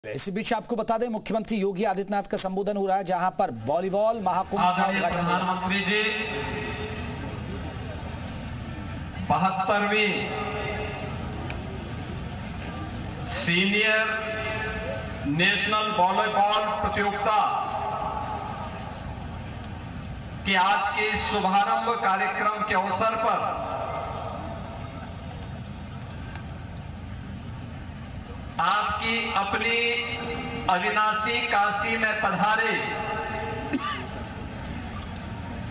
इसी बीच आपको बता दें, मुख्यमंत्री योगी आदित्यनाथ का संबोधन हो रहा है, जहां पर वॉलीबॉल महाकुंभ का उद्घाटन। प्रधानमंत्री जी 72वीं सीनियर नेशनल वॉलीबॉल प्रतियोगिता के आज के शुभारंभ कार्यक्रम के अवसर पर आपकी अपनी अविनाशी काशी में पधारे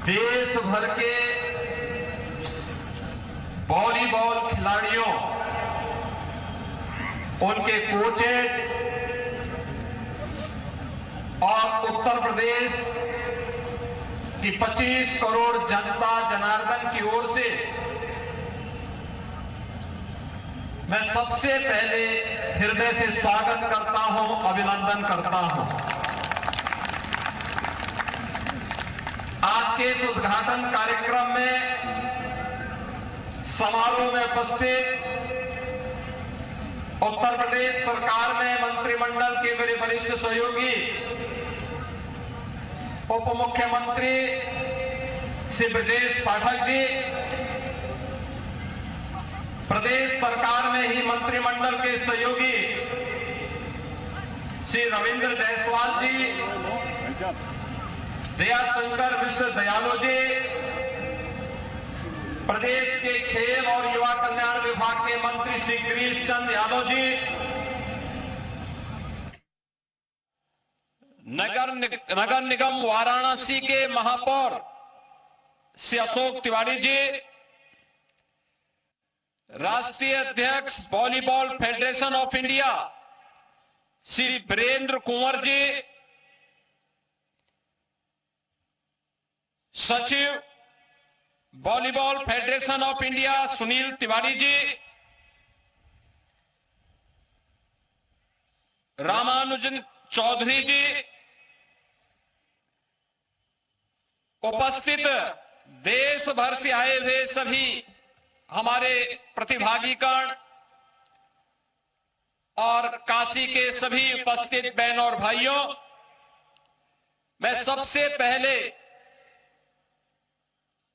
देश भर के वॉलीबॉल खिलाड़ियों, उनके कोचेज और उत्तर प्रदेश की 25 करोड़ जनता जनार्दन की ओर से मैं सबसे पहले हृदय से स्वागत करता हूं, अभिनंदन करता हूं। आज के इस उद्घाटन कार्यक्रम में समारोह में उपस्थित उत्तर प्रदेश सरकार में मंत्रिमंडल के मेरे वरिष्ठ सहयोगी उप मुख्यमंत्री श्री ब्रजेश पाठक जी, प्रदेश सरकार में ही मंत्रिमंडल के सहयोगी श्री रविंद्र जायसवाल जी, दयाशंकर विश्व दयालु जी, प्रदेश के खेल और युवा कल्याण विभाग के मंत्री श्री गिरीश चंद्र यादव जी, नगर निगम वाराणसी के महापौर श्री अशोक तिवारी जी, राष्ट्रीय अध्यक्ष volleyball federation of India Shri Virendra Kunwar ji, सचिव volleyball federation of India Sunil Tiwari ji, Ramanujan Chaudhary ji, उपस्थित देश भर से आए हुए सभी हमारे प्रतिभागीगण और काशी के सभी उपस्थित बहनों और भाइयों, मैं सबसे पहले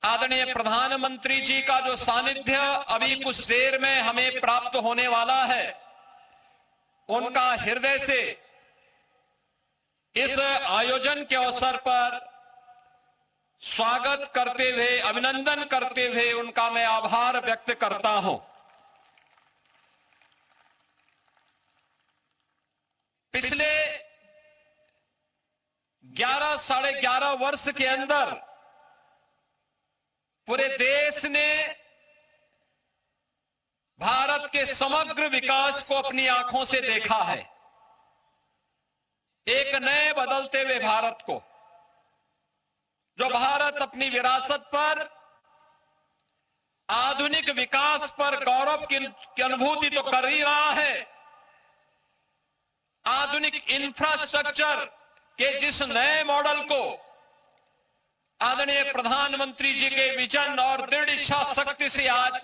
आदरणीय प्रधानमंत्री जी का जो सानिध्य अभी कुछ देर में हमें प्राप्त होने वाला है, उनका हृदय से इस आयोजन के अवसर पर स्वागत करते हुए, अभिनंदन करते हुए उनका मैं आभार व्यक्त करता हूं। पिछले 11 साढ़े 11 वर्ष के अंदर पूरे देश ने भारत के समग्र विकास को अपनी आंखों से देखा है, एक नए बदलते हुए भारत को, जो भारत अपनी विरासत पर, आधुनिक विकास पर गौरव की अनुभूति तो कर ही रहा है, आधुनिक इंफ्रास्ट्रक्चर के जिस नए मॉडल को आदरणीय प्रधानमंत्री जी के विजन और दृढ़ इच्छा शक्ति से आज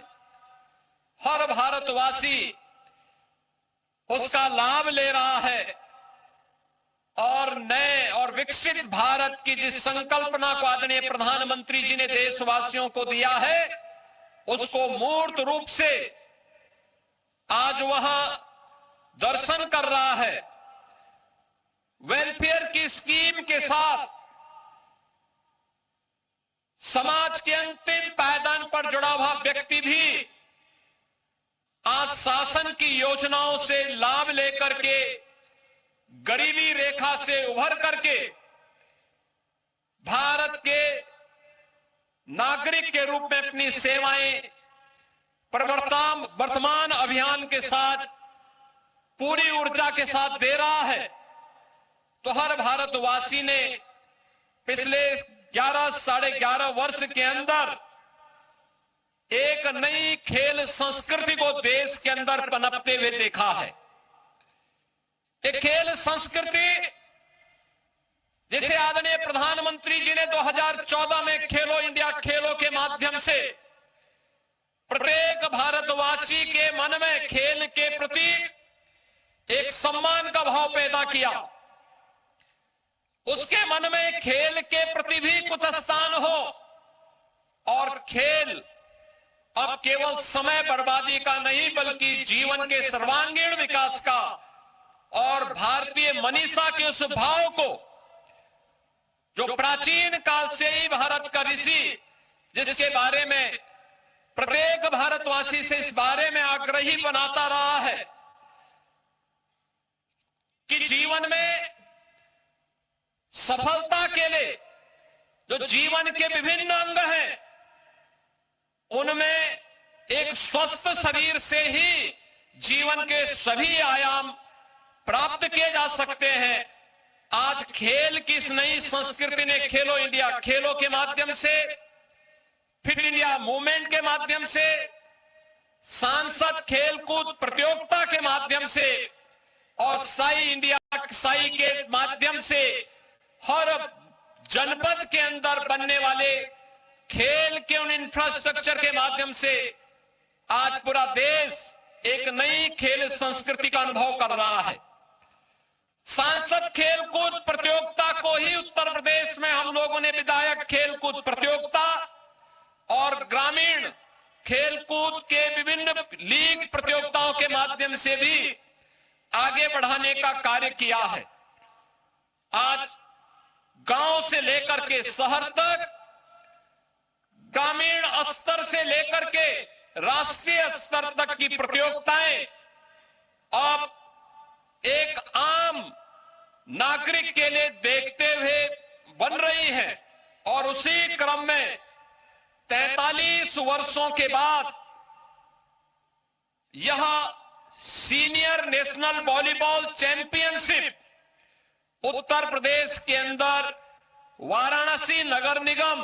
हर भारतवासी उसका लाभ ले रहा है और नए और विकसित भारत की जिस संकल्पना को आदरणीय प्रधानमंत्री जी ने देशवासियों को दिया है, उसको मूर्त रूप से आज वह दर्शन कर रहा है। वेलफेयर की स्कीम के साथ समाज के अंतिम पायदान पर जुड़ा हुआ व्यक्ति भी आज शासन की योजनाओं से लाभ लेकर के गरीबी रेखा से उभर करके भारत के नागरिक के रूप में अपनी सेवाएं वर्तमान अभियान के साथ पूरी ऊर्जा के साथ दे रहा है। तो हर भारतवासी ने पिछले 11 साढ़े 11 वर्ष के अंदर एक नई खेल संस्कृति को देश के अंदर पनपते हुए देखा है। एक खेल संस्कृति जिसे आदरणीय प्रधानमंत्री जी ने 2014 में खेलो इंडिया खेलों के माध्यम से प्रत्येक भारतवासी के मन में खेल के प्रति एक सम्मान का भाव पैदा किया, उसके मन में खेल के प्रति भी कुछ स्थान हो और खेल अब केवल समय बर्बादी का नहीं बल्कि जीवन के सर्वांगीण विकास का और भारतीय मनीषा के उस भाव को जो प्राचीन काल से ही भारत का ऋषि, जिसके बारे में प्रत्येक भारतवासी से इस बारे में आग्रही बनाता रहा है कि जीवन में सफलता के लिए जो जीवन के विभिन्न अंग हैं उनमें एक स्वस्थ शरीर से ही जीवन के सभी आयाम प्राप्त किए जा सकते हैं। आज खेल की इस नई संस्कृति ने खेलो इंडिया, खेलों के माध्यम से, फिट इंडिया मूवमेंट के माध्यम से, सांसद खेलकूद प्रतियोगिता के माध्यम से और साई इंडिया साई के माध्यम से हर जनपद के अंदर बनने वाले खेल के उन इंफ्रास्ट्रक्चर के माध्यम से आज पूरा देश एक नई खेल संस्कृति का अनुभव कर रहा है। सांसद खेलकूद प्रतियोगिता को ही उत्तर प्रदेश में हम लोगों ने विधायक खेलकूद प्रतियोगिता और ग्रामीण खेलकूद के विभिन्न लीग प्रतियोगिताओं के माध्यम से भी आगे बढ़ाने का कार्य किया है। आज गांव से लेकर के शहर तक, ग्रामीण स्तर से लेकर के राष्ट्रीय स्तर तक की प्रतियोगिताएं अब एक आम नागरिक के लिए देखते हुए बन रही है और उसी क्रम में 43 वर्षों के बाद यह senior national volleyball championship Uttar Pradesh के अंदर वाराणसी नगर निगम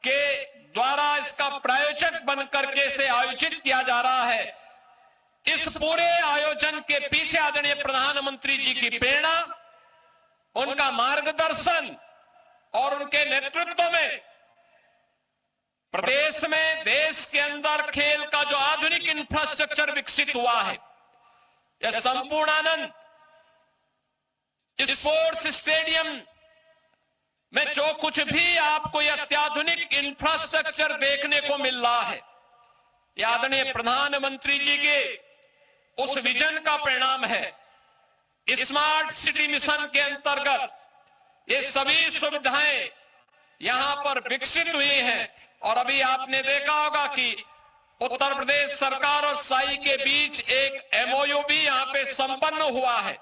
के द्वारा इसका प्रायोजक बनकर के इसे आयोजित किया जा रहा है। इस पूरे आयोजन के पीछे आदरणीय प्रधानमंत्री जी की प्रेरणा, उनका मार्गदर्शन और उनके नेतृत्व में प्रदेश में, देश के अंदर खेल का जो आधुनिक इंफ्रास्ट्रक्चर विकसित हुआ है, यह संपूर्णानंद स्पोर्ट्स स्टेडियम में जो कुछ भी आपको यह अत्याधुनिक इंफ्रास्ट्रक्चर देखने को मिल रहा है, यह आदरणीय प्रधानमंत्री जी के उस विजन का परिणाम है। स्मार्ट सिटी मिशन के अंतर्गत ये सभी सुविधाएं यहां पर विकसित हुई हैं और अभी आपने देखा होगा कि उत्तर प्रदेश सरकार और साई के बीच एक एमओयू भी यहां पे संपन्न हुआ है,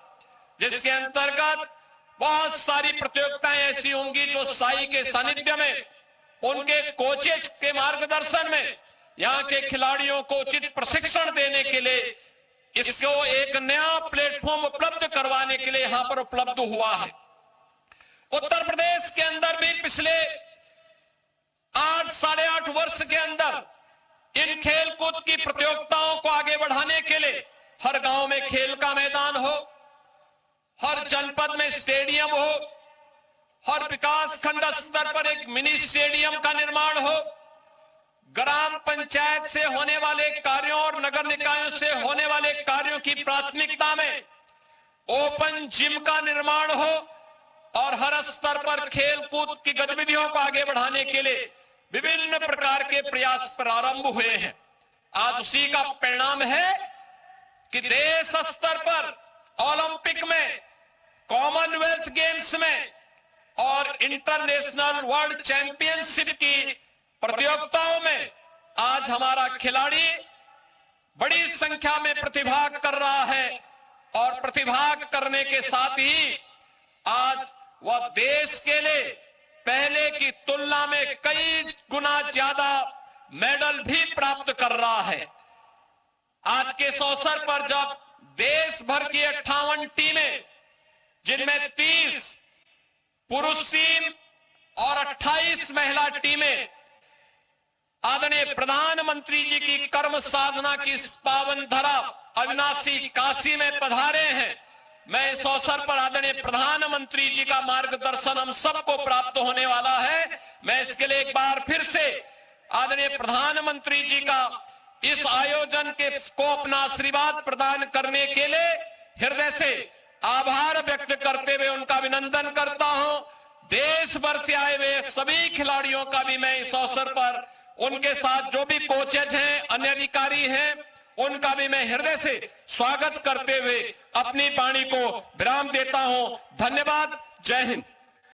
जिसके अंतर्गत बहुत सारी प्रतियोगिताएं ऐसी होंगी जो साई के सानिध्य में, उनके कोचेज के मार्गदर्शन में यहां के खिलाड़ियों को उचित प्रशिक्षण देने के लिए इसको एक नया प्लेटफॉर्म उपलब्ध करवाने के लिए यहां पर उपलब्ध हुआ है। उत्तर प्रदेश के अंदर भी पिछले 8-8.5 वर्ष के अंदर इन खेलकूद की प्रतियोगिताओं को आगे बढ़ाने के लिए हर गांव में खेल का मैदान हो, हर जनपद में स्टेडियम हो, हर विकास खंड स्तर पर एक मिनी स्टेडियम का निर्माण हो, ग्राम पंचायत से होने वाले कार्यों और नगर निकायों से होने वाले कार्यों की प्राथमिकता में ओपन जिम का निर्माण हो और हर स्तर पर खेल कूद की गतिविधियों को आगे बढ़ाने के लिए विभिन्न प्रकार के प्रयास प्रारंभ हुए हैं। आज उसी का परिणाम है कि देश स्तर पर ओलंपिक में, कॉमनवेल्थ गेम्स में और इंटरनेशनल वर्ल्ड चैंपियनशिप की प्रतियोगिताओं में आज हमारा खिलाड़ी बड़ी संख्या में प्रतिभाग कर रहा है और प्रतिभाग करने के साथ ही आज वह देश के लिए पहले की तुलना में कई गुना ज्यादा मेडल भी प्राप्त कर रहा है। आज के इस अवसर पर जब देश भर की 58 टीमें, जिनमें 30 पुरुष टीम और 28 महिला टीमें आदरणीय प्रधानमंत्री जी की कर्म साधना की इस पावन धरा अविनाशी काशी में पधारे हैं, मैं इस अवसर पर आदरणीय प्रधानमंत्री जी का मार्गदर्शन हम सबको प्राप्त होने वाला है। मैं इसके लिए एक बार फिर से आदरणीय प्रधानमंत्री जी का इस आयोजन के को अपना आशीर्वाद प्रदान करने के लिए हृदय से आभार व्यक्त करते हुए उनका अभिनंदन करता हूं। देश भर से आए हुए सभी खिलाड़ियों का भी मैं इस अवसर पर, उनके साथ जो भी कोचेज हैं, अन्य अधिकारी हैं, उनका भी मैं हृदय से स्वागत करते हुए अपनी वाणी को विराम देता हूं। धन्यवाद। जय हिंद।